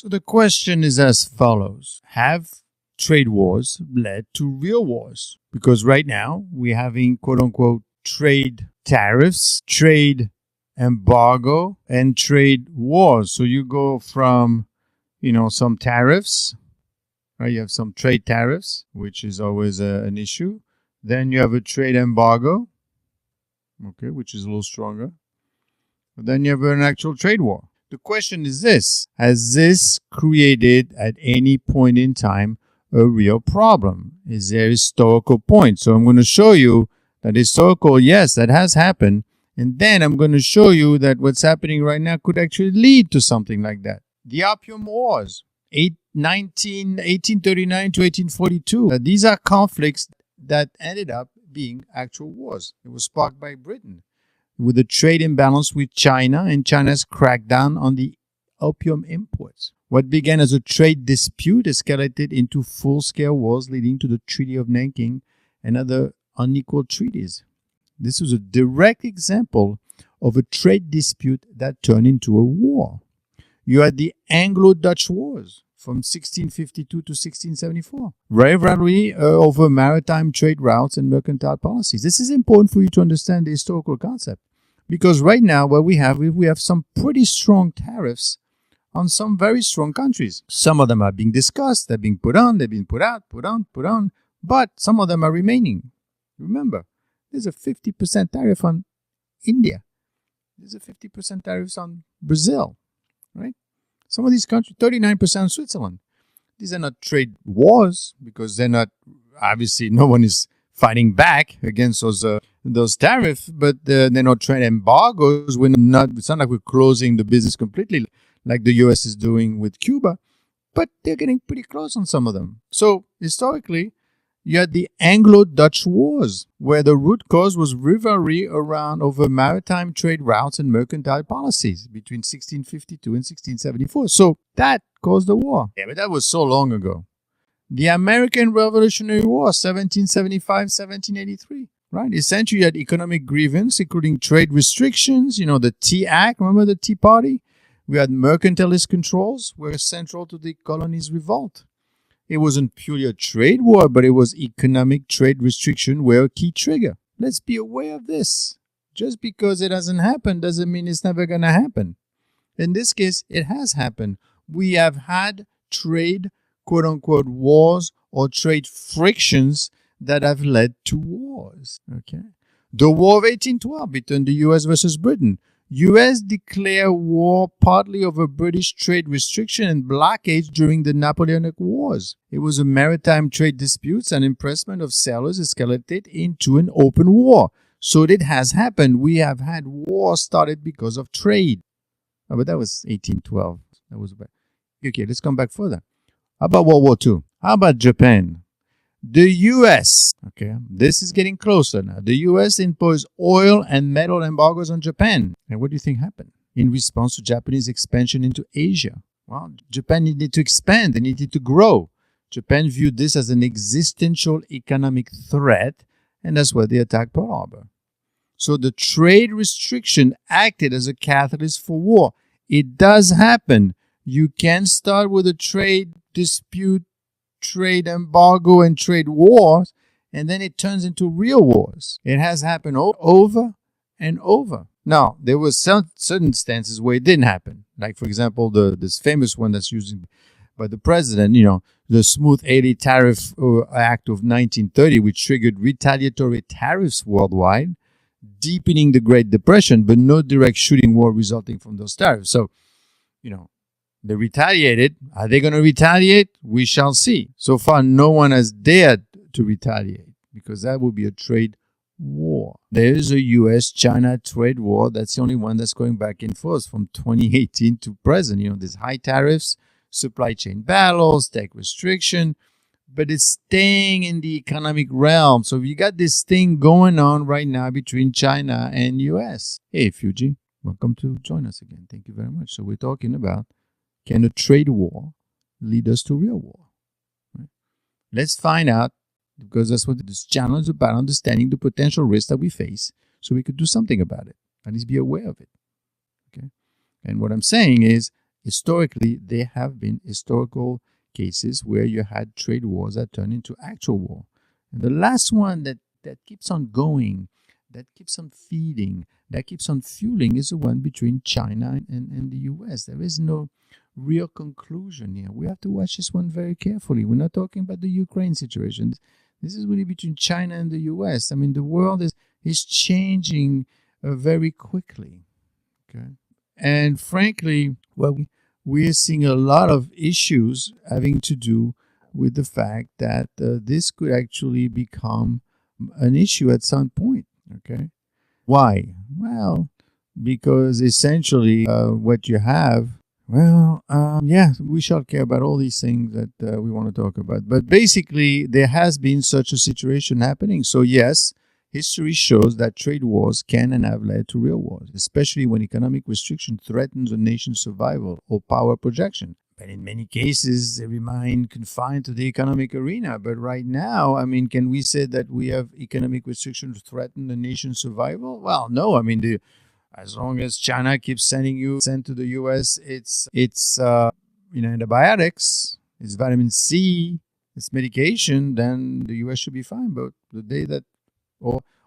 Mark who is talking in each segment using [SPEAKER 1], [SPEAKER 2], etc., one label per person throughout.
[SPEAKER 1] So the question is as follows. Have trade wars led to real wars? Because right now we're having quote unquote trade tariffs, trade embargo, and trade wars. So you go from, some tariffs, right? You have some trade tariffs, which is always an issue. Then you have a trade embargo, okay, which is a little stronger. But then you have an actual trade war. The question is this: has this created at any point in time a real problem? Is there a historical point? So I'm going to show you that historical, yes, that has happened. And then I'm going to show you that what's happening right now could actually lead to something like that. The Opium Wars, 1839 to 1842. These are conflicts that ended up being actual wars. It was sparked by Britain with a trade imbalance with China and China's crackdown on the opium imports. What began as a trade dispute escalated into full-scale wars, leading to the Treaty of Nanking and other unequal treaties. This was a direct example of a trade dispute that turned into a war. You had the Anglo-Dutch Wars from 1652 to 1674. Rivalry over maritime trade routes and mercantile policies. This is important for you to understand the historical concept. Because right now what we have some pretty strong tariffs on some very strong countries. Some of them are being discussed, they're being put on, they've been put out, put on, but some of them are remaining. Remember, there's a 50% tariff on India. There's a 50% tariffs on Brazil, right? Some of these countries, 39% on Switzerland. These are not trade wars because they're not, obviously no one is fighting back against those tariffs, but they're not trade embargoes. It's not like we're closing the business completely like the US is doing with Cuba, but they're getting pretty close on some of them. So historically, you had the Anglo-Dutch Wars, where the root cause was rivalry over maritime trade routes and mercantile policies between 1652 and 1674. So that caused the war. Yeah, but that was so long ago. The American Revolutionary War, 1775-1783. Right? Essentially, you had economic grievance, including trade restrictions, the Tea Act. Remember the Tea Party? We had mercantilist controls were central to the colonies' revolt. It wasn't purely a trade war, but it was economic trade restriction were a key trigger. Let's be aware of this. Just because it hasn't happened doesn't mean it's never going to happen. In this case, it has happened. We have had trade, quote-unquote, wars or trade frictions that have led to wars. Okay. The War of 1812 between the U.S. versus Britain. U.S. declared war partly over British trade restriction and blockades during the Napoleonic Wars. It was a maritime trade disputes and impressment of sailors escalated into an open war. So it has happened. We have had wars started because of trade. Oh, but that was 1812. That was bad. Okay, let's come back further. How about World War II? How about Japan? The U.S., okay, this is getting closer now. The U.S. imposed oil and metal embargoes on Japan. And what do you think happened? In response to Japanese expansion into Asia. Well, Japan needed to expand. They needed to grow. Japan viewed this as an existential economic threat, and that's why they attacked Pearl Harbor. So the trade restriction acted as a catalyst for war. It does happen. You can start with a trade dispute, trade embargo, and trade wars, and then it turns into real wars. It has happened over and over. Now, there were certain instances where it didn't happen. Like, for example, this famous one that's used by the president, the Smoot-Hawley Tariff Act of 1930, which triggered retaliatory tariffs worldwide, deepening the Great Depression, but no direct shooting war resulting from those tariffs. So, they retaliated. Are they going to retaliate? We shall see. So far, no one has dared to retaliate because that would be a trade war. There is a U.S.-China trade war. That's the only one that's going back and forth from 2018 to present. There's high tariffs, supply chain battles, tech restriction, but it's staying in the economic realm. So you got this thing going on right now between China and U.S. Hey, Fuji, welcome to join us again. Thank you very much. So we're talking about, can a trade war lead us to real war? Right? Let's find out, because that's what this channel is about, understanding the potential risks that we face so we could do something about it. At least be aware of it. Okay. And what I'm saying is, Historically, there have been historical cases where you had trade wars that turned into actual war. And the last one that keeps on going, that keeps on feeding, that keeps on fueling is the one between China and the US. There is no real conclusion here. We have to watch this one very carefully. We're not talking about the Ukraine situation. This is really between China and the US. I mean, the world is changing very quickly. Okay. And frankly, well, we're seeing a lot of issues having to do with the fact that this could actually become an issue at some point. Okay. Why? Well, because essentially what you have, we shall care about all these things that we want to talk about. But basically, there has been such a situation happening. So yes, history shows that trade wars can and have led to real wars, especially when economic restriction threatens a nation's survival or power projection. But in many cases, they remain confined to the economic arena. But right now, I mean, can we say that we have economic restrictions threaten the nation's survival? Well, no. I mean, as long as China keeps send to the U.S. it's antibiotics, it's vitamin C, it's medication, then the U.S. should be fine. But the day that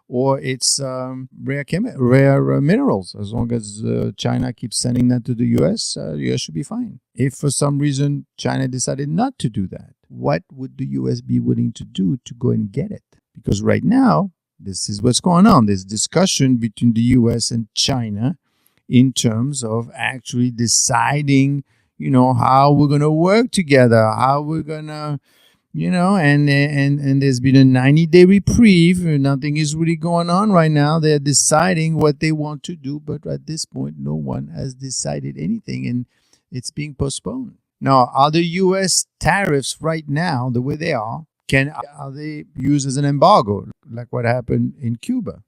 [SPEAKER 1] or it's rare minerals. As long as China keeps sending that to the U.S., the U.S. should be fine. If for some reason China decided not to do that, what would the U.S. be willing to do to go and get it? Because right now, this is what's going on. There's discussion between the U.S. and China in terms of actually deciding, how we're going to work together, how we're going to and there's been a 90-day reprieve. Nothing is really going on right now. They're deciding what they want to do, but at this point, no one has decided anything, and it's being postponed. Now, are the U.S. tariffs right now, the way they are they used as an embargo, like what happened in Cuba?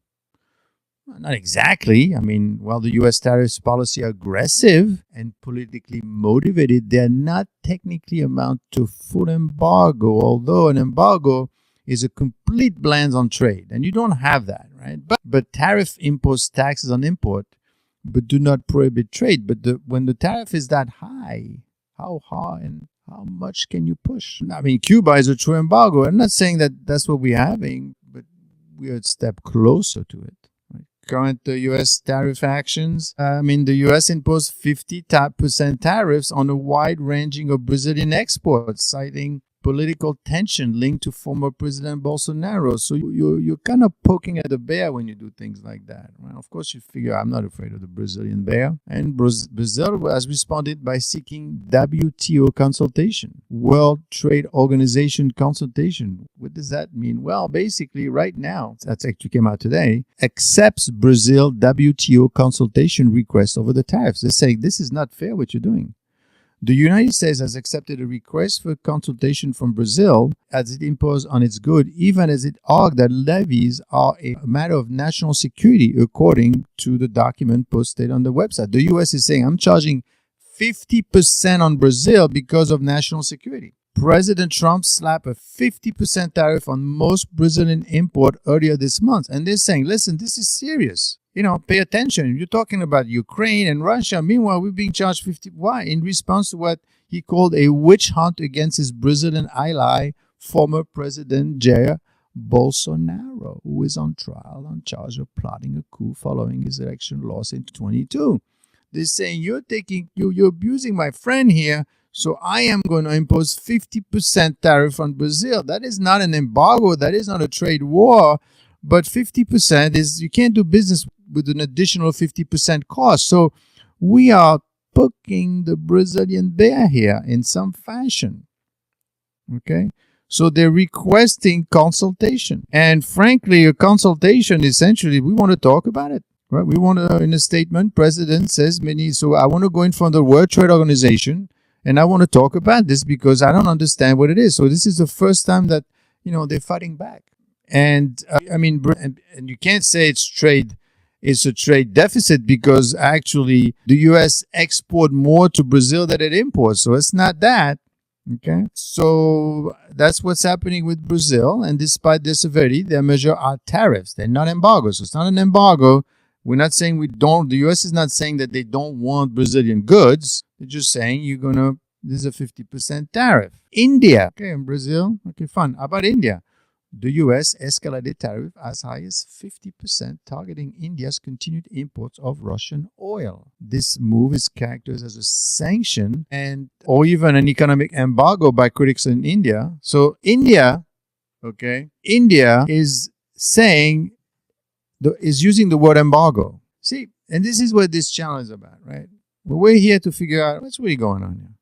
[SPEAKER 1] Well, not exactly. I mean, while the U.S. tariffs policy are aggressive and politically motivated, they're not technically amount to full embargo, although an embargo is a complete ban on trade, and you don't have that, right? But tariff impose taxes on import, but do not prohibit trade. But when the tariff is that high, how high and how much can you push? I mean, Cuba is a true embargo. I'm not saying that that's what we're having, but we're a step closer to it. Current U.S. tariff actions. The U.S. imposed 50% tariffs on a wide ranging of Brazilian exports, citing political tension linked to former President Bolsonaro. So you're kind of poking at the bear when you do things like that. Well, of course, you figure I'm not afraid of the Brazilian bear. And Brazil has responded by seeking WTO consultation, World Trade Organization consultation. What does that mean? Well, basically, right now, that actually came out today, accepts Brazil WTO consultation request over the tariffs. They're saying this is not fair what you're doing. The United States has accepted a request for consultation from Brazil as it imposed on its goods, even as it argued that levies are a matter of national security, according to the document posted on the website. The U.S. is saying, I'm charging 50% on Brazil because of national security. President Trump slapped a 50% tariff on most Brazilian import earlier this month. And they're saying, listen, this is serious. Pay attention. You're talking about Ukraine and Russia. Meanwhile, we're being charged 50. Why? In response to what he called a witch hunt against his Brazilian ally, former President Jair Bolsonaro, who is on trial on charge of plotting a coup following his election loss in 2022. They're saying you're abusing my friend here, so I am going to impose 50% tariff on Brazil. That is not an embargo. That is not a trade war. But 50% is, you can't do business with an additional 50% cost. So we are poking the Brazilian bear here in some fashion. Okay? So they're requesting consultation. And frankly, a consultation, essentially, we want to talk about it. Right? We want to, in a statement, President says, so I want to go in front of the World Trade Organization and I want to talk about this because I don't understand what it is. So this is the first time that, they're fighting back. And and you can't say it's a trade deficit because actually the U.S. export more to Brazil than it imports. So it's not that. Okay. So that's what's happening with Brazil. And despite their severity, their measure are tariffs. They're not embargoes. So it's not an embargo We're not saying the US is not saying that they don't want Brazilian goods. They're just saying there's a 50% tariff. India. Okay, in Brazil. Okay, fine. How about India? The US escalated tariff as high as 50%, targeting India's continued imports of Russian oil. This move is characterized as a sanction or even an economic embargo by critics in India. So India is saying, is using the word embargo. See, and this is what this channel is about, right? We're here to figure out what's really going on here.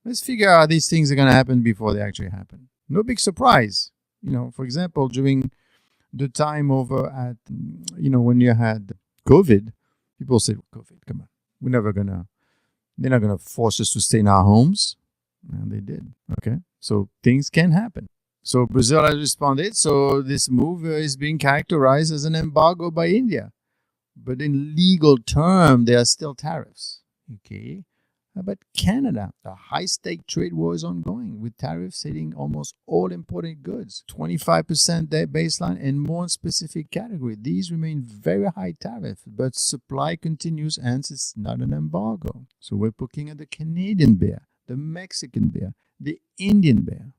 [SPEAKER 1] Let's figure out how these things are going to happen before they actually happen. No big surprise. For example, during the time over at, when you had COVID, people said, COVID, come on. They're not going to force us to stay in our homes. And they did. Okay. So things can happen. So Brazil has responded. So this move is being characterized as an embargo by India. But in legal terms, there are still tariffs. Okay. How about Canada? The high-stake trade war is ongoing, with tariffs hitting almost all imported goods. 25% their baseline and more specific category. These remain very high tariff, but supply continues, hence it's not an embargo. So we're looking at the Canadian bear, the Mexican bear, the Indian bear.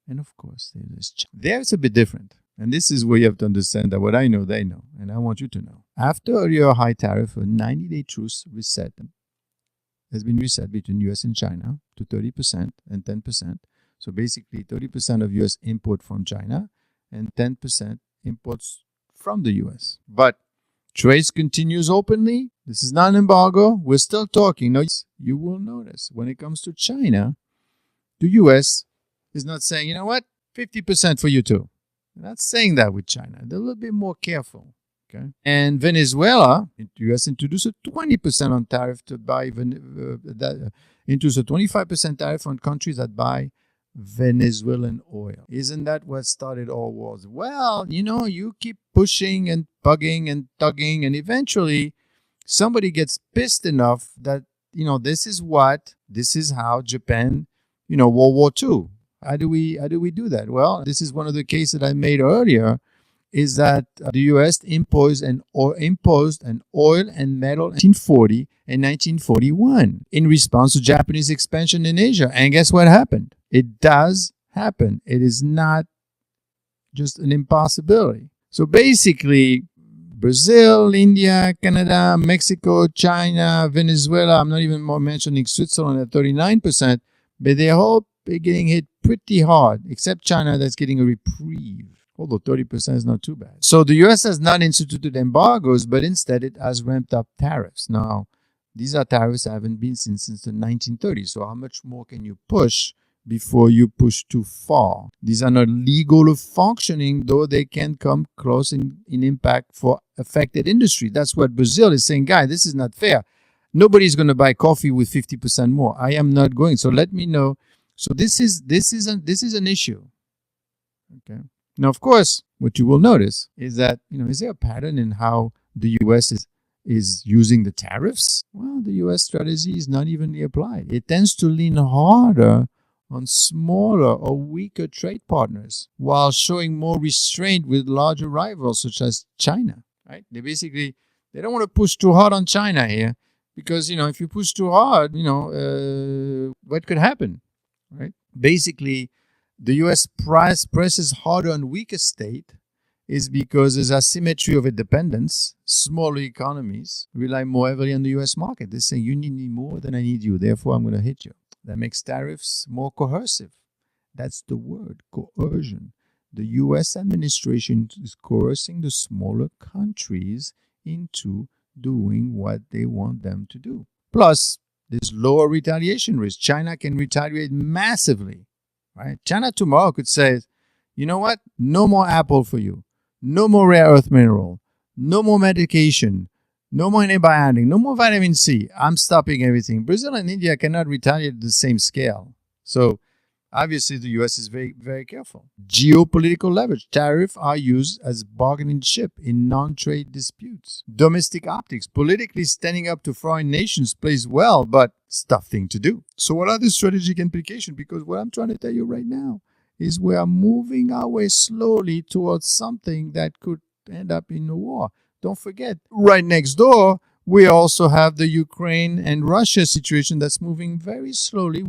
[SPEAKER 1] And of course, there's China. There it's a bit different. And this is where you have to understand that what I know, they know. And I want you to know. After a year high tariff, a 90-day truce has been reset between US and China to 30% and 10%. So basically 30% of US import from China and 10% imports from the US. But trade continues openly. This is not an embargo. We're still talking. Now, you will notice when it comes to China, the US is not saying, 50% for you too. They're not saying that with China. They're a little bit more careful. Okay. And Venezuela, the U.S. introduced a 20% on tariff to buy, introduced a 25% tariff on countries that buy Venezuelan oil. Isn't that what started all wars? Well, you keep pushing and bugging and tugging, and eventually somebody gets pissed enough that, this is how Japan, World War II. How do we do that? Well, this is one of the cases that I made earlier, is that the U.S. imposed an oil and metal in 1940 and 1941 in response to Japanese expansion in Asia. And guess what happened? It does happen. It is not just an impossibility. So basically, Brazil, India, Canada, Mexico, China, Venezuela, I'm not even more mentioning Switzerland at 39%, but they're all getting hit pretty hard, except China that's getting a reprieve. Although 30% is not too bad. So the U.S. has not instituted embargoes, but instead it has ramped up tariffs. Now, these are tariffs that haven't been since the 1930s. So how much more can you push before you push too far? These are not legal or functioning, though they can come close in impact for affected industry. That's what Brazil is saying. Guys, this is not fair. Nobody's going to buy coffee with 50% more. I am not going. So let me know. So this is an issue. Okay. Now, of course, what you will notice is that, is there a pattern in how the U.S. is using the tariffs? Well, the U.S. strategy is not evenly applied. It tends to lean harder on smaller or weaker trade partners while showing more restraint with larger rivals such as China, right? They don't want to push too hard on China here because, if you push too hard, what could happen, right? Basically, the U.S. presses harder on weaker state is because there's asymmetry of dependence. Smaller economies rely more heavily on the U.S. market. They're saying, you need me more than I need you, therefore I'm going to hit you. That makes tariffs more coercive. That's the word, coercion. The U.S. administration is coercing the smaller countries into doing what they want them to do. Plus, there's lower retaliation risk. China can retaliate massively. Right? China tomorrow could say, you know what? No more apple for you. No more rare earth mineral. No more medication. No more antibiotic. No more vitamin C. I'm stopping everything. Brazil and India cannot retaliate at the same scale. So obviously the U.S. is very, very careful. Geopolitical leverage. Tariffs are used as bargaining chip in non-trade disputes. Domestic optics. Politically standing up to foreign nations plays well, but it's a tough thing to do. So what are the strategic implications? Because what I'm trying to tell you right now is we are moving our way slowly towards something that could end up in a war. don't forget, right next door, we also have the Ukraine and Russia situation that's moving very slowly.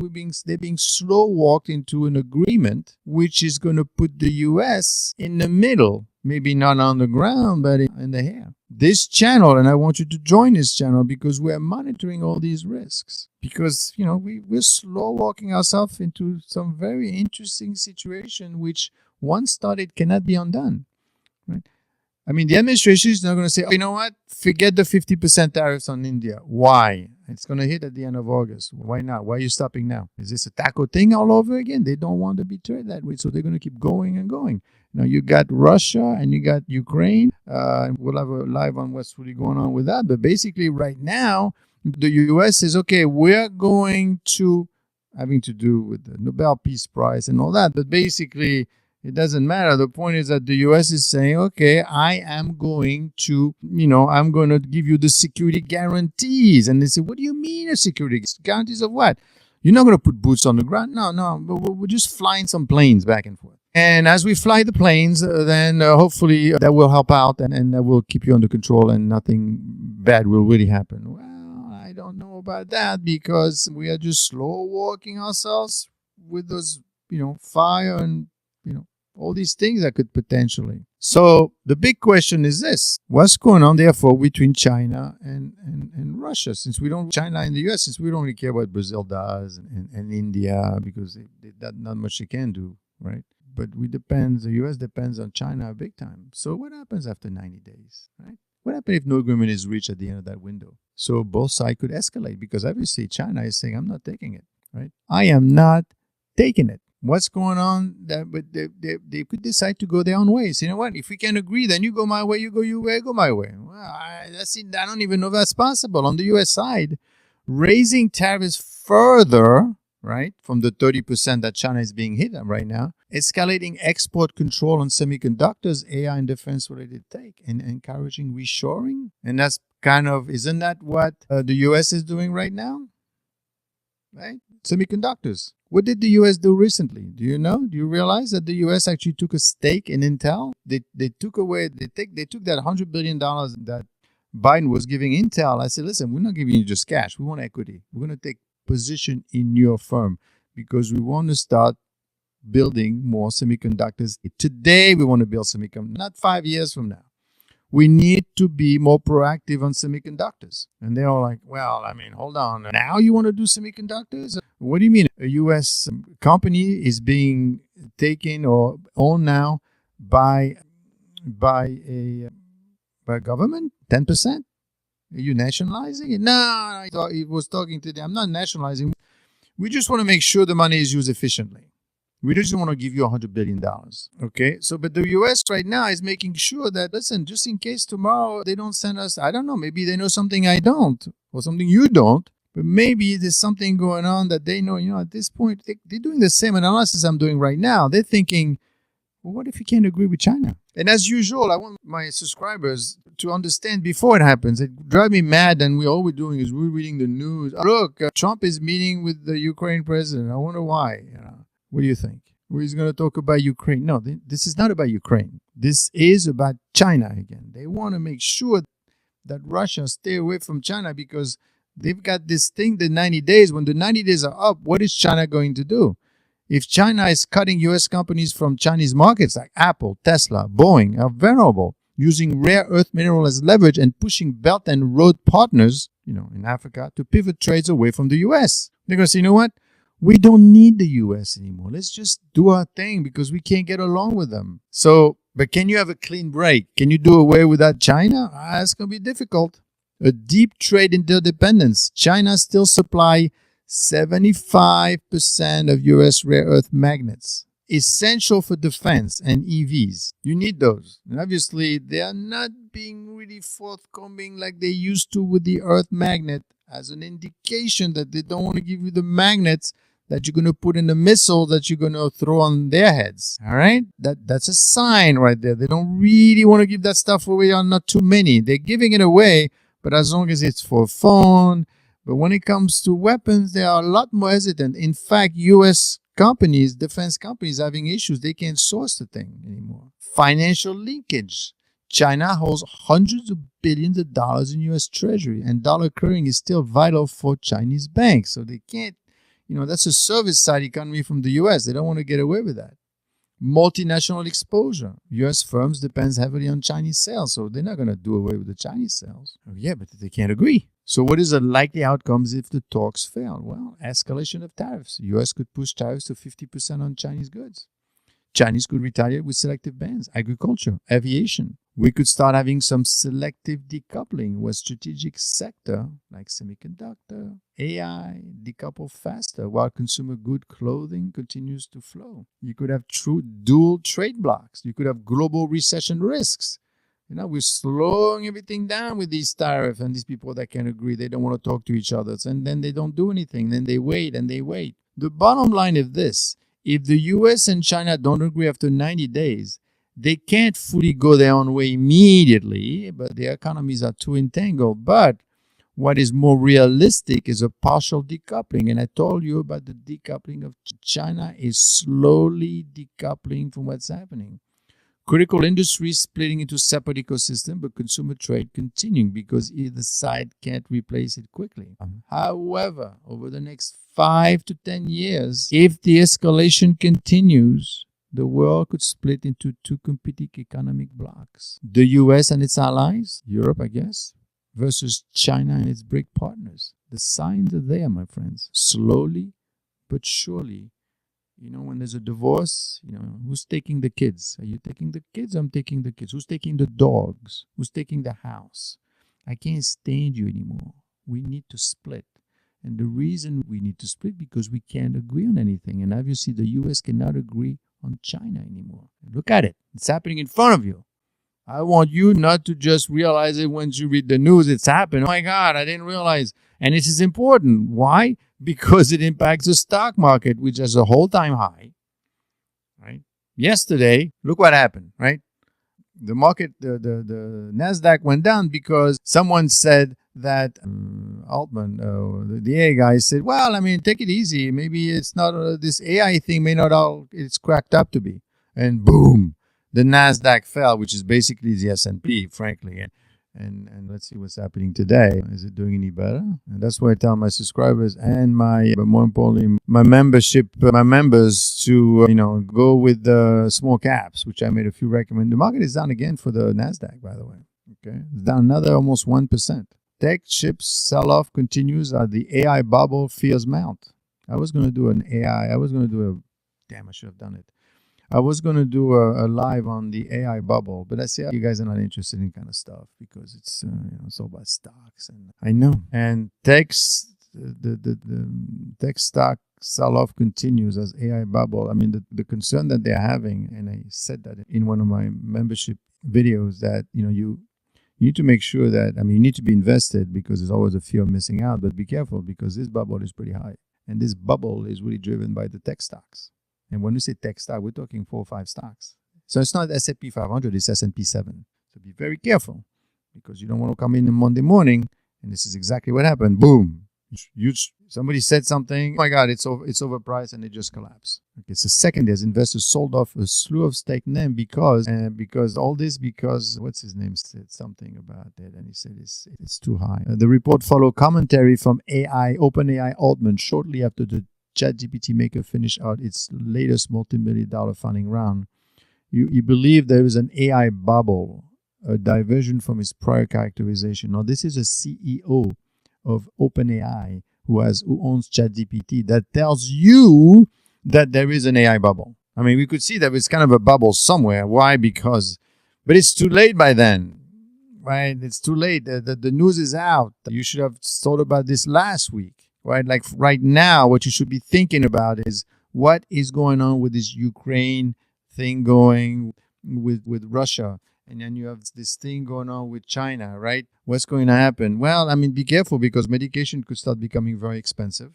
[SPEAKER 1] They're being slow walked into an agreement, which is going to put the U.S. in the middle, maybe not on the ground, but in the air. This channel, and I want you to join this channel because we're monitoring all these risks. Because, we're slow walking ourselves into some very interesting situation, which once started cannot be undone, right? I mean, the administration is not going to say, oh, you know what, forget the 50% tariffs on India. Why? It's going to hit at the end of August. Why not? Why are you stopping now? Is this a taco thing all over again? They don't want to be treated that way, so they're going to keep going and going. Now, you got Russia and you got Ukraine. We'll have a live on what's really going on with that. But basically, right now, the U.S. says, okay, we're going to, having to do with the Nobel Peace Prize and all that, but basically, it doesn't matter. The point is that the U.S. is saying, okay, I am going to, I'm going to give you the security guarantees. And they say, what do you mean a security guarantees of what? You're not going to put boots on the ground? No, we're just flying some planes back and forth. And as we fly the planes, then hopefully that will help out and that will keep you under control and nothing bad will really happen. Well, I don't know about that because we are just slow walking ourselves with those, fire and, all these things that could potentially. So the big question is this: what's going on, therefore, between China and Russia? Since we don't, China and the US, since we don't really care what Brazil does and India, because not much they can do, right? But the US depends on China big time. So what happens after 90 days, right? What happens if no agreement is reached at the end of that window? So both sides could escalate because obviously China is saying, I'm not taking it, right? I am not taking it. What's going on? But they could decide to go their own ways. You know what? If we can agree, then you go my way, you go your way, I go my way. Well, I don't even know if that's possible. On the U.S. side, raising tariffs further, right, from the 30% that China is being hit at right now, escalating export control on semiconductors, AI and defense-related tech, and encouraging reshoring. And that's isn't that what the U.S. is doing right now? Right? Semiconductors. What did the U.S. do recently? Do you know? Do you realize that the U.S. actually took a stake in Intel? They took that $100 billion that Biden was giving Intel. I said, listen, we're not giving you just cash. We want equity. We're going to take position in your firm because we want to start building more semiconductors. Today, we want to build semiconductors, not 5 years from now. We need to be more proactive on semiconductors. And they're all like, well, hold on. Now you want to do semiconductors? What do you mean? A U.S. company is being taken or owned now by a government? 10%? Are you nationalizing it? No, he was talking to them. I'm not nationalizing. We just want to make sure the money is used efficiently. We just want to give you $100 billion. Okay? So, but the U.S. right now is making sure that, listen, just in case tomorrow they don't send us, I don't know, maybe they know something I don't or something you don't, but maybe there's something going on that they know, at this point, they're doing the same analysis I'm doing right now. They're thinking, well, what if you can't agree with China? And as usual, I want my subscribers to understand before it happens. It drives me mad, and all we're doing is we're reading the news. Look, Trump is meeting with the Ukraine president. I wonder why. What do you think? Well, he's going to talk about Ukraine. No, this is not about Ukraine. This is about China again. They want to make sure that Russia stay away from China because they've got this thing, the 90 days. When the 90 days are up, what is China going to do? If China is cutting U.S. companies from Chinese markets like Apple, Tesla, Boeing are vulnerable, using rare earth mineral as leverage and pushing Belt and Road partners, in Africa, to pivot trades away from the U.S. They're going to say, you know what? We don't need the U.S. anymore. Let's just do our thing because we can't get along with them. So, but can you have a clean break? Can you do away without China? It's going to be difficult. A deep trade interdependence. China still supply 75% of U.S. rare earth magnets, essential for defense and EVs. You need those. And obviously, they are not being really forthcoming like they used to with the earth magnet as an indication that they don't want to give you the magnets that you're going to put in the missile that you're going to throw on their heads. All right? That's a sign right there. They don't really want to give that stuff away on not too many. They're giving it away, but as long as it's for phone. But when it comes to weapons, they are a lot more hesitant. In fact, U.S. companies, defense companies, having issues. They can't source the thing anymore. Financial linkage. China holds hundreds of billions of dollars in U.S. Treasury, and dollar clearing is still vital for Chinese banks. So they can't, that's a service side economy from the U.S. They don't want to get away with that. Multinational exposure. U.S. firms depends heavily on Chinese sales, so they're not going to do away with the Chinese sales. Yeah, but they can't agree. So what is the likely outcomes if the talks fail? Well, escalation of tariffs. U.S. could push tariffs to 50% on Chinese goods. Chinese could retaliate with selective bans. Agriculture, aviation. We could start having some selective decoupling where strategic sector like semiconductor, AI decouple faster while consumer good clothing continues to flow. You could have true dual trade blocks. You could have global recession risks. We're slowing everything down with these tariffs and these people that can't agree. They don't want to talk to each other. And then they don't do anything. Then they wait and they wait. The bottom line is this. If the US and China don't agree after 90 days, they can't fully go their own way immediately, but their economies are too entangled. But what is more realistic is a partial decoupling. And I told you about the decoupling of China is slowly decoupling from what's happening. Critical industries splitting into separate ecosystems, but consumer trade continuing because either side can't replace it quickly. However, over the next 5 to 10 years, if the escalation continues, the world could split into two competing economic blocks. The US and its allies, Europe, I guess, versus China and its BRIC partners. The signs are there, my friends. Slowly but surely. When there's a divorce, who's taking the kids? Are you taking the kids? I'm taking the kids. Who's taking the dogs? Who's taking the house? I can't stand you anymore. We need to split. And the reason we need to split because we can't agree on anything. And obviously the US cannot agree on China anymore. Look at it. It's happening in front of you. I want you not to just realize it once you read the news. It's happened. Oh my God, I didn't realize. And this is important. Why? Because it impacts the stock market, which is a whole-time high. Right? Yesterday, look what happened. Right? The market, the Nasdaq went down because someone said that Altman, the AI guy, said, "Well, take it easy. Maybe it's not this AI thing. May not all it's cracked up to be." And boom, the Nasdaq fell, which is basically the S&P, frankly. And let's see what's happening today. Is it doing any better? And that's why I tell my subscribers and but more importantly, my members to go with the small caps, which I made a few recommend. The market is down again for the Nasdaq, by the way. Okay, it's down another almost 1%. Tech chips sell-off continues as the AI bubble fears mount. I was going to do damn, I should have done it. I was going to do a live on the AI bubble, but I see you guys are not interested in kind of stuff because it's it's all about stocks, and I know. And the tech stock sell-off continues as AI bubble. The concern that they're having, and I said that in one of my membership videos, that you need to make sure that you need to be invested because there's always a fear of missing out. But be careful because this bubble is pretty high, and this bubble is really driven by the tech stocks. And when we say tech stock, we're talking 4 or 5 stocks. So it's not S&P 500, it's S&P 7. So be very careful because you don't want to come in on Monday morning, and this is exactly what happened. Boom. Somebody said something, oh my God, it's overpriced, and it just collapsed. Okay, so second, as investors sold off a slew of stake in them because what's his name said something about it, and he said it's too high. The report followed commentary from OpenAI Altman shortly after the ChatGPT maker finished out its latest multi-million-dollar funding round. You believe there is an AI bubble, a diversion from its prior characterization. Now, this is a CEO of OpenAI who owns ChatGPT that tells you that there is an AI bubble. We could see that it's kind of a bubble somewhere. Why? But it's too late by then, right? It's too late. The news is out. You should have thought about this last week. Right, like right now, what you should be thinking about is what is going on with this Ukraine thing going with Russia, and then you have this thing going on with China, right? What's going to happen? Well, be careful because medication could start becoming very expensive,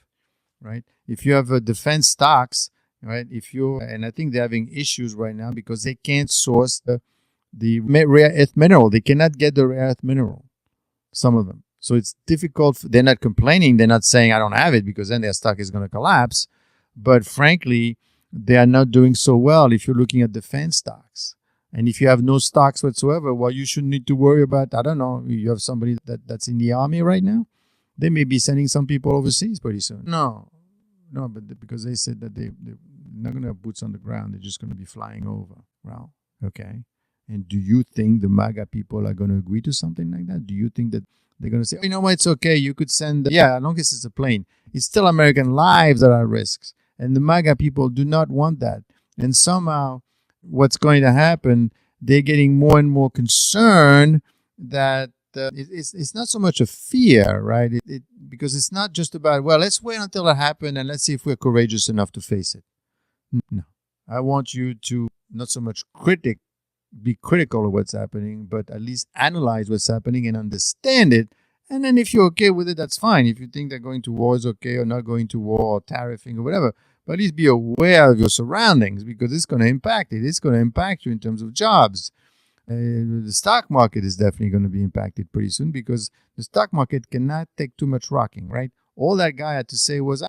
[SPEAKER 1] right? If you have defense stocks, right? And I think they're having issues right now because they can't source the rare earth mineral. They cannot get the rare earth mineral, some of them. So it's difficult. They're not complaining. They're not saying I don't have it because then their stock is going to collapse. But frankly, they are not doing so well if you're looking at defense stocks. And if you have no stocks whatsoever, well, you shouldn't need to worry about, I don't know, you have somebody that's in the army right now. They may be sending some people overseas pretty soon. No, but because they said that they're not going to have boots on the ground. They're just going to be flying over. Well, okay. And do you think the MAGA people are going to agree to something like that? Do you think that they're going to say, you know what, it's okay, you could send, yeah, as long as it's a plane. It's still American lives that are risks. And the MAGA people do not want that. And somehow what's going to happen, they're getting more and more concerned that it's not so much a fear, right? Because it's not just about, well, let's wait until it happens and let's see if we're courageous enough to face it. No. I want you to not so much be critical of what's happening, but at least analyze what's happening and understand it. And then if you're okay with it, that's fine. If you think that going to war is okay or not going to war or tariffing or whatever, but at least be aware of your surroundings because it's going to impact it. It's going to impact you in terms of jobs. The stock market is definitely going to be impacted pretty soon because the stock market cannot take too much rocking, right? All that guy had to say was,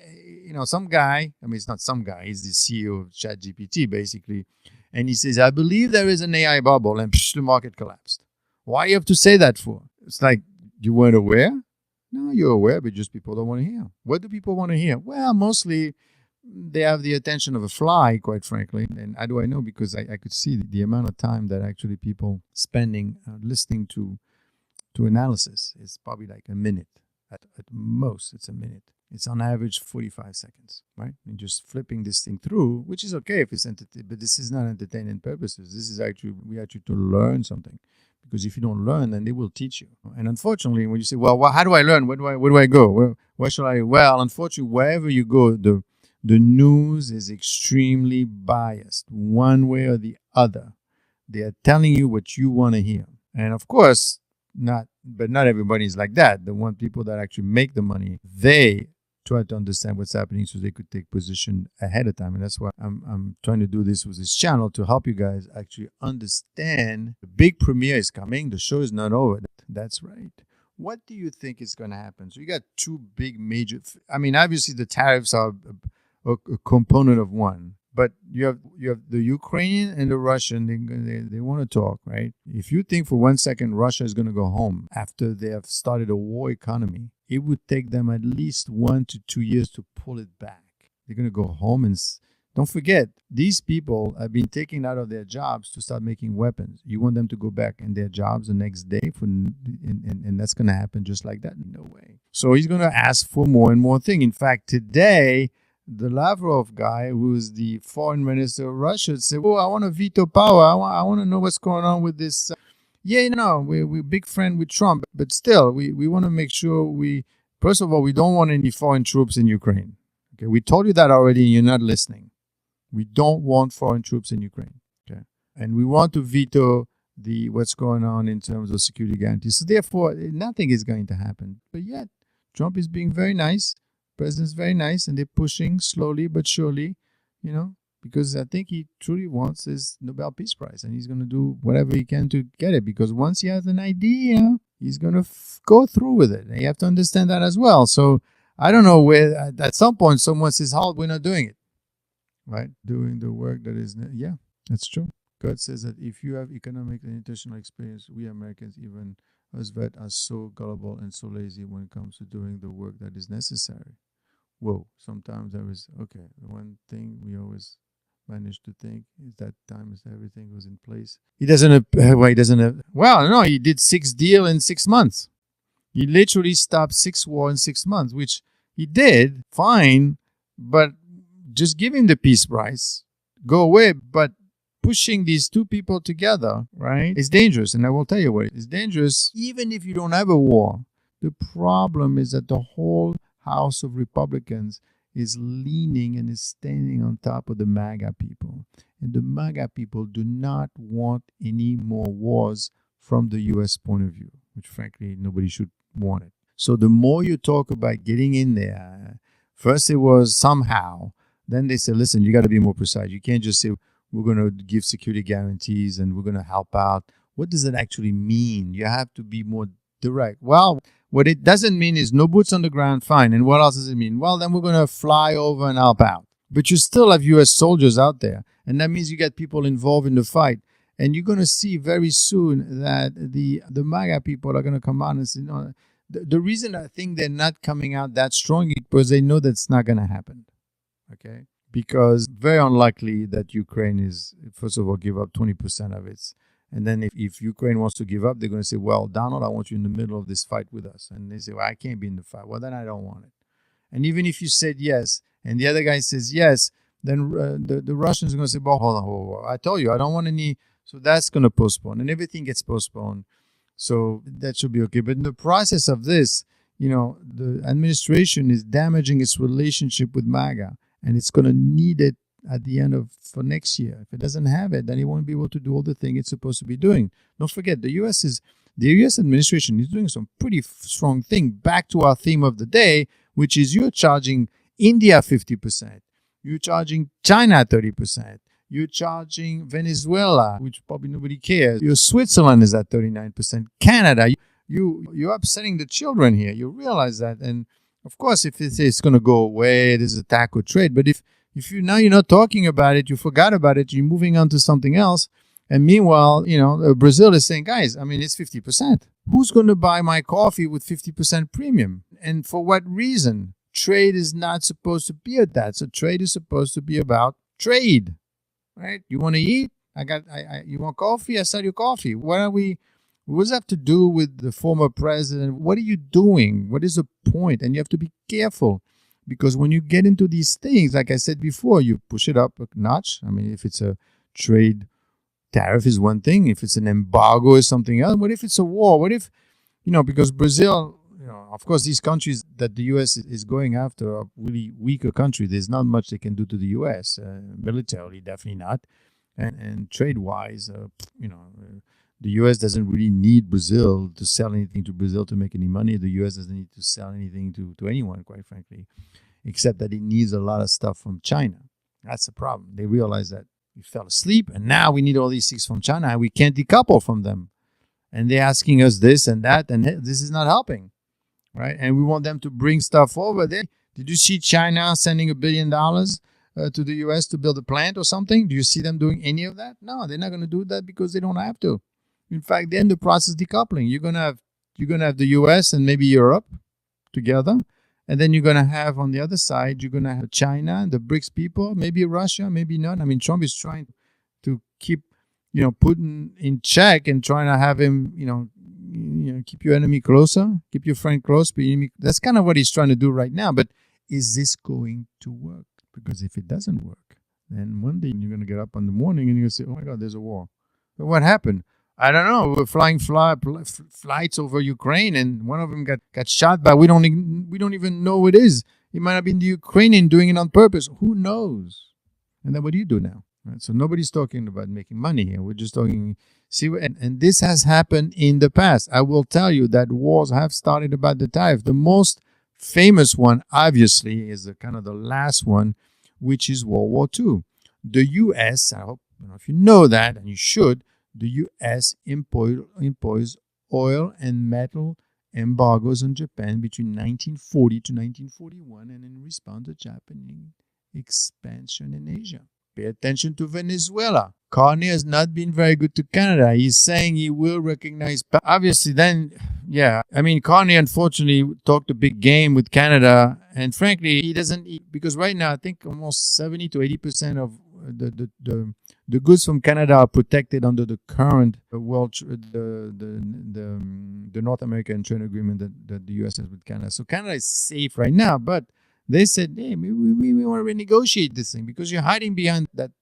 [SPEAKER 1] some guy, I mean, it's not some guy, he's the CEO of ChatGPT basically. And he says, I believe there is an AI bubble, and the market collapsed. Why you have to say that for? It's like, you weren't aware? No, you're aware, but just people don't want to hear. What do people want to hear? Well, mostly they have the attention of a fly, quite frankly. And how do I know? Because I could see the amount of time that actually people spending listening to analysis. It's probably like a minute. At most, it's a minute. It's on average 45 seconds, right? And just flipping this thing through, which is okay if it's entertaining, but this is not entertainment purposes. This is we actually to learn something. Because if you don't learn, then they will teach you. And unfortunately, when you say, well, how do I learn? Where do I go? Where should I? Well, unfortunately, wherever you go, the news is extremely biased, one way or the other. They are telling you what you want to hear. And of course, not everybody's like that. The one people that actually make the money, they try to understand what's happening so they could take position ahead of time. And that's why I'm trying to do this with this channel to help you guys actually understand the big premiere is coming. The show is not over. That's right. What do you think is going to happen? So you got two big major, obviously the tariffs are a component of one. But you have the Ukrainian and the Russian. They want to talk, right? If you think for 1 second Russia is going to go home after they have started a war economy, it would take them at least 1 to 2 years to pull it back. They're going to go home and don't forget, these people have been taken out of their jobs to start making weapons. You want them to go back in their jobs the next day, and that's going to happen just like that? No way. So he's going to ask for more and more things. In fact, today, the Lavrov guy, who's the foreign minister of Russia, said, I want to veto power. I want to know what's going on with this. We're big friend with Trump, but still, we want to make sure first of all, we don't want any foreign troops in Ukraine. Okay, we told you that already and you're not listening. We don't want foreign troops in Ukraine. Okay, and we want to veto what's going on in terms of security guarantees. So therefore, nothing is going to happen. But yet, Trump is being very nice. President's very nice, and they're pushing slowly but surely, because I think he truly wants his Nobel Peace Prize, and he's going to do whatever he can to get it, because once he has an idea, he's going to go through with it, and you have to understand that as well. So I don't know where, at some point, someone says, halt, we're not doing it, right? Doing the work that is, yeah, that's true. God says that if you have economic and international experience, we Americans, even us vet, are so gullible and so lazy when it comes to doing the work that is necessary. Whoa, sometimes there is, okay, the one thing we always manage to think is that time is everything was in place. He did 6 deals in 6 months. He literally stopped 6 wars in 6 months, which he did, fine, but just give him the peace prize, go away, but pushing these two people together, right, is dangerous. And I will tell you what, it's dangerous even if you don't have a war. The problem is that the whole House of Republicans is leaning and is standing on top of the MAGA people. And the MAGA people do not want any more wars from the U.S. point of view, which frankly, nobody should want it. So the more you talk about getting in there, first it was somehow, then they said, listen, you got to be more precise. You can't just say, we're going to give security guarantees and we're going to help out. What does it actually mean? You have to be more direct. Well, what it doesn't mean is no boots on the ground, fine. And what else does it mean? Well, then we're going to fly over and help out. But you still have U.S. soldiers out there. And that means you get people involved in the fight. And you're going to see very soon that the MAGA people are going to come out and say, no, the reason I think they're not coming out that strong is because they know that's not going to happen. Okay? Because very unlikely that Ukraine is, first of all, give up 20% of its. And then if Ukraine wants to give up, they're going to say, well, Donald, I want you in the middle of this fight with us. And they say, well, I can't be in the fight. Well, then I don't want it. And even if you said yes, and the other guy says yes, then the Russians are going to say, well, hold on. I told you, I don't want any. So that's going to postpone. And everything gets postponed. So that should be okay. But in the process of this, the administration is damaging its relationship with MAGA. And it's going to need it at the end for next year. If it doesn't have it, then it won't be able to do all the things it's supposed to be doing. Don't forget, the U.S. administration is doing some pretty strong thing. Back to our theme of the day, which is you're charging India 50%. You're charging China 30%. You're charging Venezuela, which probably nobody cares. Your Switzerland is at 39%. Canada, you're upsetting the children here. You realize that. And of course, if it's going to go away, there's a tax or trade. But if you're not talking about it, you forgot about it, you're moving on to something else. And meanwhile, Brazil is saying, guys, it's 50%. Who's going to buy my coffee with 50% premium? And for what reason? Trade is not supposed to be at that. So trade is supposed to be about trade, right? You want to eat? You want coffee? I sell you coffee. What does that have to do with the former president? What are you doing? What is the point? And you have to be careful. Because when you get into these things, like I said before, you push it up a notch. If it's a trade tariff is one thing. If it's an embargo is something else. What if it's a war? What if, because Brazil, of course, these countries that the U.S. is going after are really weaker countries. There's not much they can do to the U.S. Militarily, definitely not. And trade-wise, the U.S. doesn't really need Brazil to sell anything to Brazil to make any money. The U.S. doesn't need to sell anything to anyone, quite frankly, except that it needs a lot of stuff from China. That's the problem. They realize that we fell asleep, and now we need all these things from China, and we can't decouple from them. And they're asking us this and that, and this is not helping, right? And we want them to bring stuff over there. Did you see China sending $1 billion to the U.S. to build a plant or something? Do you see them doing any of that? No, they're not going to do that because they don't have to. In fact, they're in the process of decoupling. You're gonna have the U.S. and maybe Europe together, and then you're gonna have on the other side, you're gonna have China and the BRICS people, maybe Russia, maybe not. Trump is trying to keep, Putin in check and trying to have him, keep your enemy closer, keep your friend close. That's kind of what he's trying to do right now. But is this going to work? Because if it doesn't work, then one day you're gonna get up in the morning and you're gonna say, "Oh my God, there's a war." But what happened? I don't know. We're flying flights over Ukraine, and one of them got shot by we don't even know who it is. It might have been the Ukrainian doing it on purpose. Who knows? And then what do you do now? Right? So nobody's talking about making money here. We're just talking. And this has happened in the past. I will tell you that wars have started about the tariff. The most famous one, obviously, is kind of the last one, which is World War II. The U.S. I hope if you know that, and you should. The U.S. imposed oil and metal embargoes on Japan between 1940 to 1941, and in response to Japanese expansion in Asia. Pay attention to Venezuela. Carney has not been very good to Canada. He's saying he will recognize. Obviously, then, Carney unfortunately talked a big game with Canada, and frankly, he doesn't. Because right now, I think almost 70 to 80% of the goods from Canada are protected under the current the North American trade agreement that the U.S. has with Canada. So Canada is safe right now, but they said, hey, we want to renegotiate this thing because you're hiding behind that.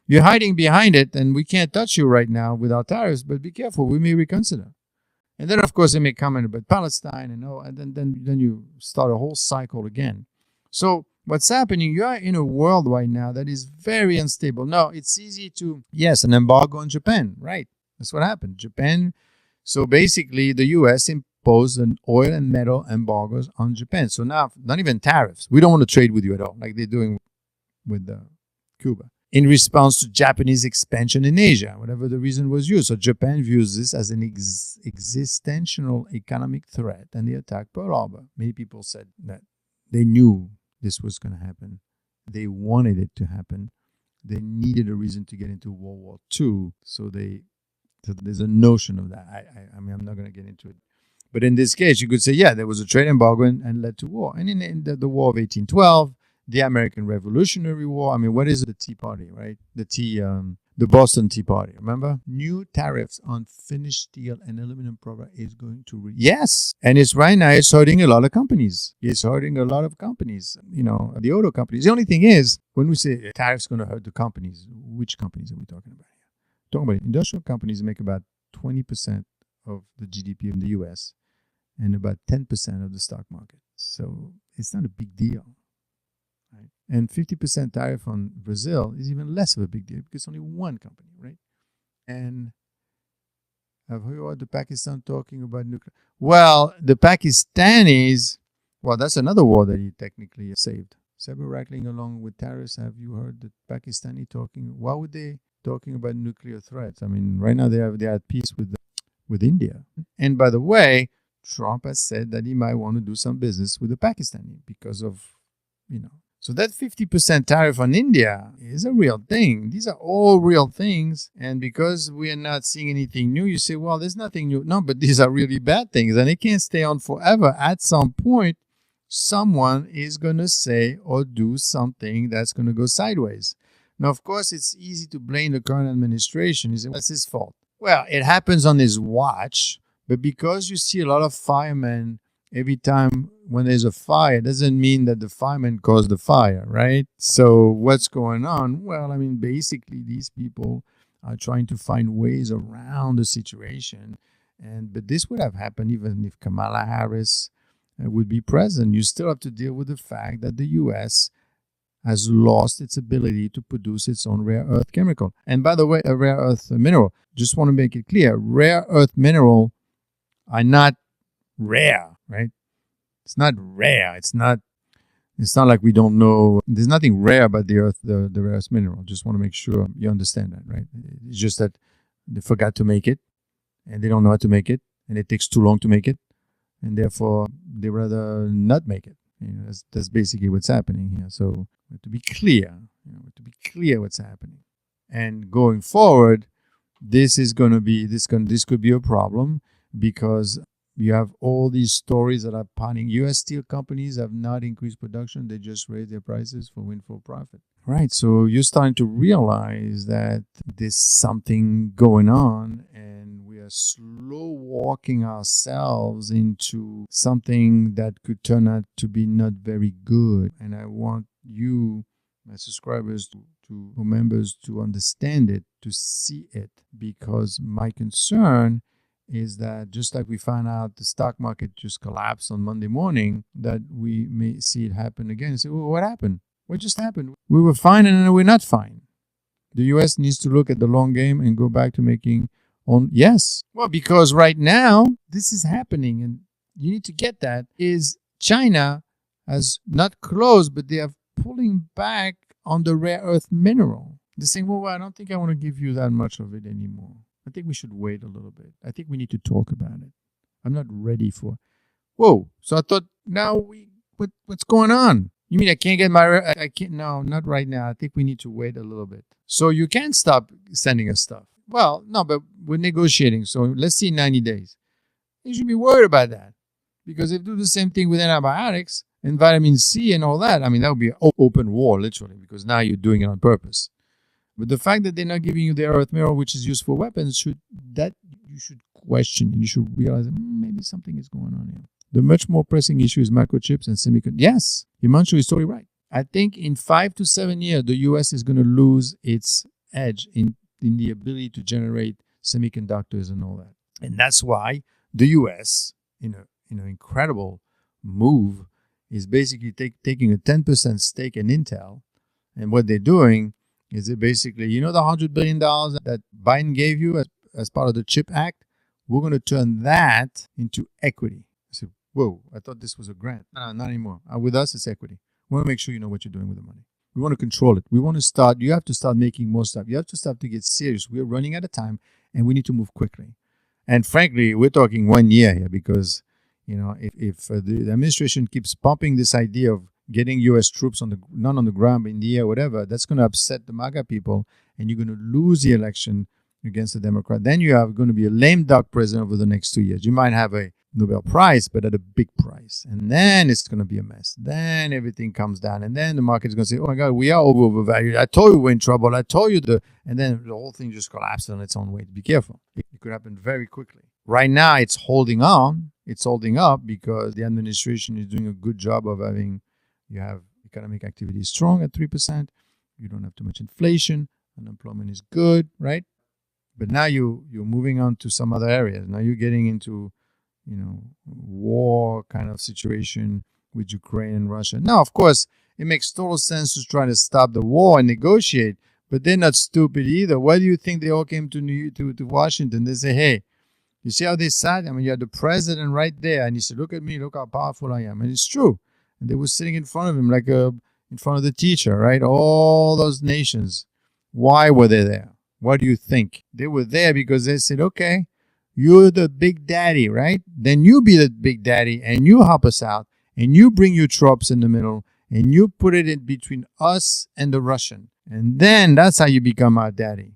[SPEAKER 1] You're hiding behind it, and we can't touch you right now with our tariffs, but be careful, we may reconsider. And then, of course, they may comment about Palestine and then you start a whole cycle again. So what's happening, you are in a world right now that is very unstable. Now, it's easy an embargo on Japan, right? That's what happened. Japan, so basically the U.S. imposed an oil and metal embargoes on Japan. So now, not even tariffs. We don't want to trade with you at all, like they're doing with Cuba. In response to Japanese expansion in Asia, whatever the reason was used. So Japan views this as an existential economic threat, and they attacked Pearl Harbor. Many people said that they knew this was going to happen. They wanted it to happen. they needed a reason to get into World War II. So there's a notion of that. I mean, I'm not going to get into it. But in this case, you could say, yeah, there was a trade embargo and led to war. And in the War of 1812, the American Revolutionary War, I mean, what is the Tea Party, right? The Boston Tea Party, remember? New tariffs on finished steel and aluminum product is going to... Yes! And it's right now, it's hurting a lot of companies. It's hurting a lot of companies, the auto companies. The only thing is, when we say tariffs going to hurt the companies, which companies are we talking about here? Talking about industrial companies make about 20% of the GDP in the US and about 10% of the stock market. So it's not a big deal. Right? And 50% tariff on Brazil is even less of a big deal because it's only one company, right? And I've heard the Pakistan talking about nuclear. Well, the Pakistanis, that's another war that he technically saved. Saber rattling along with tariffs. Have you heard the Pakistani talking? Why would they talking about nuclear threats? I mean, right now they are at peace with India. And by the way, Trump has said that he might want to do some business with the Pakistani because of, So that 50% tariff on India is a real thing. These are all real things. And because we are not seeing anything new, you say, well, there's nothing new. No, but these are really bad things. And they can't stay on forever. At some point, someone is going to say or do something that's going to go sideways. Now, of course, it's easy to blame the current administration. You say, well, that's his fault. Well, it happens on his watch. But because you see a lot of firemen every time when there's a fire, doesn't mean that the firemen caused the fire, right? So what's going on? Well, I mean, basically, these people are trying to find ways around the situation. But this would have happened even if Kamala Harris would be president. You still have to deal with the fact that the U.S. has lost its ability to produce its own rare earth chemical. And by the way, a rare earth mineral, just want to make it clear, rare earth mineral are not rare, right? It's not rare. It's not like we don't know. There's nothing rare about the earth, the rare earth mineral. Just want to make sure you understand that, right? It's just that they forgot to make it and they don't know how to make it and it takes too long to make it and therefore they rather not make it. That's basically what's happening here. So we have to be clear, what's happening. And going forward, this could be a problem because you have all these stories that are piling. U.S. steel companies have not increased production. They just raised their prices for windfall profit. Right. So you're starting to realize that there's something going on and we are slow walking ourselves into something that could turn out to be not very good. And I want you, my subscribers, or members to understand it, to see it, because my concern is that just like we found out the stock market just collapsed on Monday morning, that we may see it happen again and say, well, what happened? What just happened? We were fine and then we're not fine. The U.S. needs to look at the long game and go back to making on. Yes. Well, because right now this is happening and you need to get that is China has not closed, but they are pulling back on the rare earth mineral. They're saying, well, I don't think I want to give you that much of it anymore. I think we should wait a little bit. I think we need to talk about it. I'm not ready for... Whoa. So I thought, now what's going on? You mean I can't get I can't... No, not right now. I think we need to wait a little bit. So you can't stop sending us stuff. Well, no, but we're negotiating. So let's see 90 days. You should be worried about that. Because if you do the same thing with antibiotics and vitamin C and all that, I mean, that would be an open war, literally, because now you're doing it on purpose. But the fact that they're not giving you the earth mineral, which is used for weapons, you should question. You should realize that maybe something is going on here. The much more pressing issue is microchips and semiconductors. Yes, Himanshu is totally right. I think in 5 to 7 years, the U.S. is going to lose its edge in the ability to generate semiconductors and all that. And that's why the U.S., in an incredible move, is basically taking a 10% stake in Intel. And what they're doing is it basically, the $100 billion that Biden gave you as part of the CHIP Act, we're going to turn that into equity. I said, whoa, I thought this was a grant. No, not anymore. With us, it's equity. We want to make sure you know what you're doing with the money. We want to control it. You have to start making more stuff. You have to start to get serious. We're running out of time and we need to move quickly. And frankly, we're talking 1 year here because, if the administration keeps pumping this idea of getting U.S. troops not on the ground, but in the air, whatever, that's going to upset the MAGA people, and you're going to lose the election against the Democrat. Then you are going to be a lame duck president over the next 2 years. You might have a Nobel Prize, but at a big price. And then it's going to be a mess. Then everything comes down. And then the market is going to say, oh my God, we are overvalued. I told you we're in trouble. I told you and then the whole thing just collapses on its own weight. Be careful. It could happen very quickly. Right now, it's holding on. It's holding up because the administration is doing a good job of you have economic activity strong at 3%. You don't have too much inflation. Unemployment is good, right? But now you're moving on to some other areas. Now you're getting into, war kind of situation with Ukraine and Russia. Now, of course, it makes total sense to try to stop the war and negotiate, but they're not stupid either. Why do you think they all came to Washington? They say, hey, you see how they sat? I mean, you had the president right there, and he said, look at me, look how powerful I am. And it's true. And they were sitting in front of him like in front of the teacher, right? All those nations. Why were they there? What do you think? They were there because they said, okay, you're the big daddy, right? Then you be the big daddy and you help us out and you bring your troops in the middle and you put it in between us and the Russian. And then that's how you become our daddy.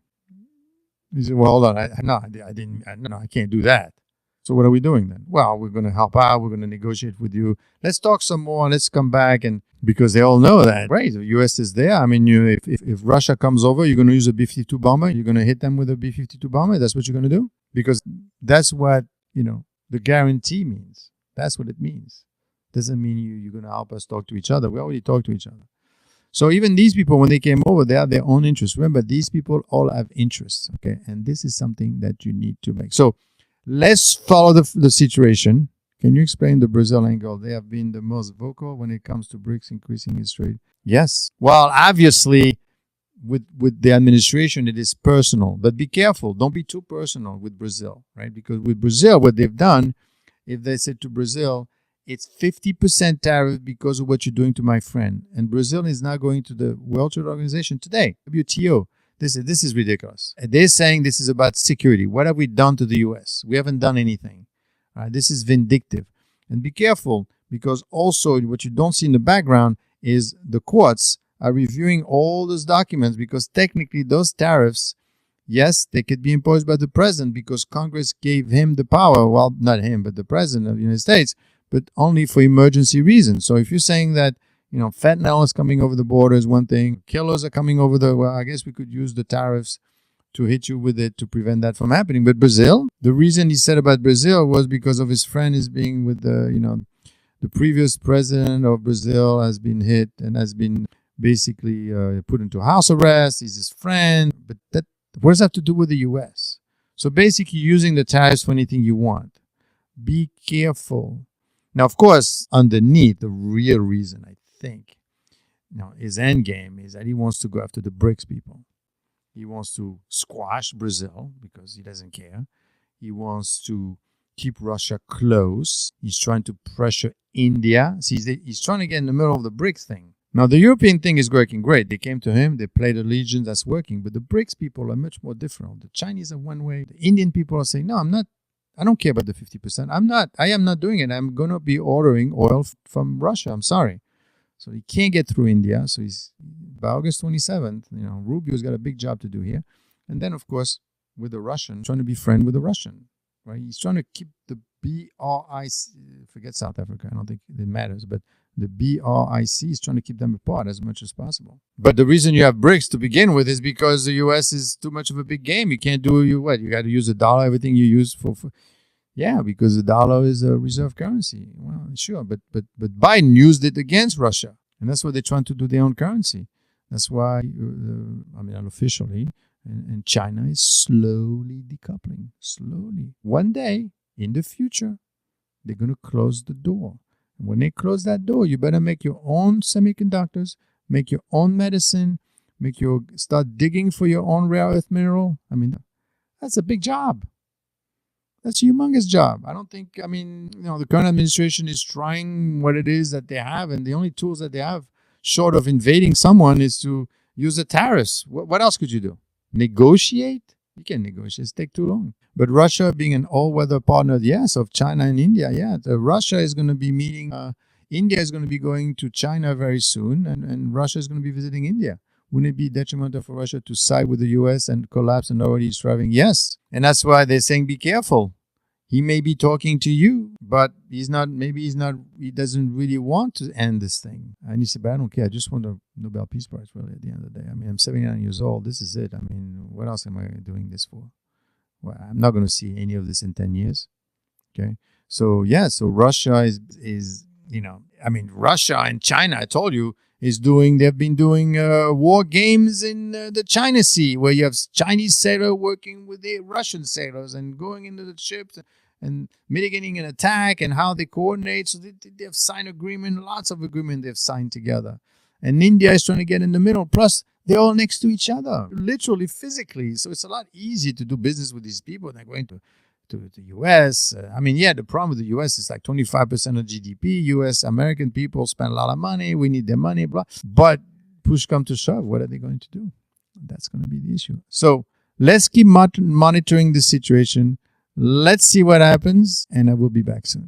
[SPEAKER 1] He said, well, hold on. I can't do that. So what are we doing then? Well, we're going to help out. We're going to negotiate with you. Let's talk some more. Let's come back. And because they all know that, right? The U.S. is there. I mean, if Russia comes over, you're going to use a B-52 bomber. You're going to hit them with a B-52 bomber. That's what you're going to do? Because that's what, the guarantee means. That's what it means. Doesn't mean you're going to help us talk to each other. We already talk to each other. So even these people, when they came over, they have their own interests. Remember, these people all have interests, okay? And this is something that you need to make. So let's follow the situation. Can you explain the Brazil angle? They have been the most vocal when it comes to BRICS increasing its trade. Yes. Well, obviously, with the administration, it is personal. But be careful. Don't be too personal with Brazil, right? Because with Brazil, what they've done, if they said to Brazil, it's 50% tariff because of what you're doing to my friend. And Brazil is now going to the World Trade Organization today, WTO. This is ridiculous. They're saying this is about security. What have we done to the U.S.? We haven't done anything. This is vindictive. And be careful, because also what you don't see in the background is the courts are reviewing all those documents, because technically those tariffs, yes, they could be imposed by the president because Congress gave him the power. Well, not him, but the president of the United States, but only for emergency reasons. So if you're saying that, fentanyl is coming over the border is one thing, killers are coming over I guess we could use the tariffs to hit you with it to prevent that from happening. But Brazil, the reason he said about Brazil was because of his friend is being with the previous president of Brazil has been hit and has been basically put into house arrest. He's his friend. But what does that have to do with the U.S.? So basically using the tariffs for anything you want. Be careful. Now, of course, underneath, the real reason, I think, his end game is that he wants to go after the BRICS people. He wants to squash Brazil because he doesn't care. He wants to keep Russia close. He's trying to pressure India. See, he's trying to get in the middle of the BRICS thing. Now, the European thing is working great. They came to him. They played allegiance. That's working. But the BRICS people are much more different. The Chinese are one way. The Indian people are saying, no, I'm not. I don't care about the 50%. I am not doing it. I'm going to be ordering oil from Russia. I'm sorry. So he can't get through India. So he's by August 27th, Rubio's got a big job to do here. And then, of course, with the Russian, trying to be friend with the Russian, right? He's trying to keep the BRIC, forget South Africa. I don't think it matters, but the BRIC is trying to keep them apart as much as possible. But the reason you have BRICS to begin with is because the U.S. is too much of a big game. You can't do you got to use the dollar, everything you use for. Yeah, because the dollar is a reserve currency. Well, sure, but Biden used it against Russia, and that's why they're trying to do their own currency. That's why, unofficially, and China is slowly decoupling. Slowly. One day, in the future, they're going to close the door. And when they close that door, you better make your own semiconductors, make your own medicine, start digging for your own rare earth mineral. That's a big job. That's a humongous job. I don't think, the current administration is trying what it is that they have, and the only tools that they have, short of invading someone, is to use the tariffs. What else could you do? Negotiate? You can't negotiate. It's take too long. But Russia being an all-weather partner, yes, of China and India, Russia is going to be meeting India is going to be going to China very soon, and Russia is going to be visiting India. Wouldn't it be detrimental for Russia to side with the US and collapse and already is thriving? Yes. And that's why they're saying be careful. He may be talking to you, but he doesn't really want to end this thing. And he said, but I don't care. I just want a Nobel Peace Prize, really, at the end of the day. I mean, I'm 79 years old. This is it. I mean, what else am I doing this for? Well, I'm not going to see any of this in 10 years. Okay. So, yeah, so Russia is Russia and China, I told you, they've been doing war games in the China Sea, where you have Chinese sailors working with the Russian sailors and going into the ships and mitigating an attack and how they coordinate. So they've signed agreement, lots of agreement they've signed together. And India is trying to get in the middle. Plus, they're all next to each other, literally, physically. So it's a lot easier to do business with these people than going to the U.S. The problem with the U.S. is like 25% of GDP. U.S. American people spend a lot of money. We need their money, blah. But push come to shove, what are they going to do? That's going to be the issue. So let's keep monitoring the situation. Let's see what happens, and I will be back soon.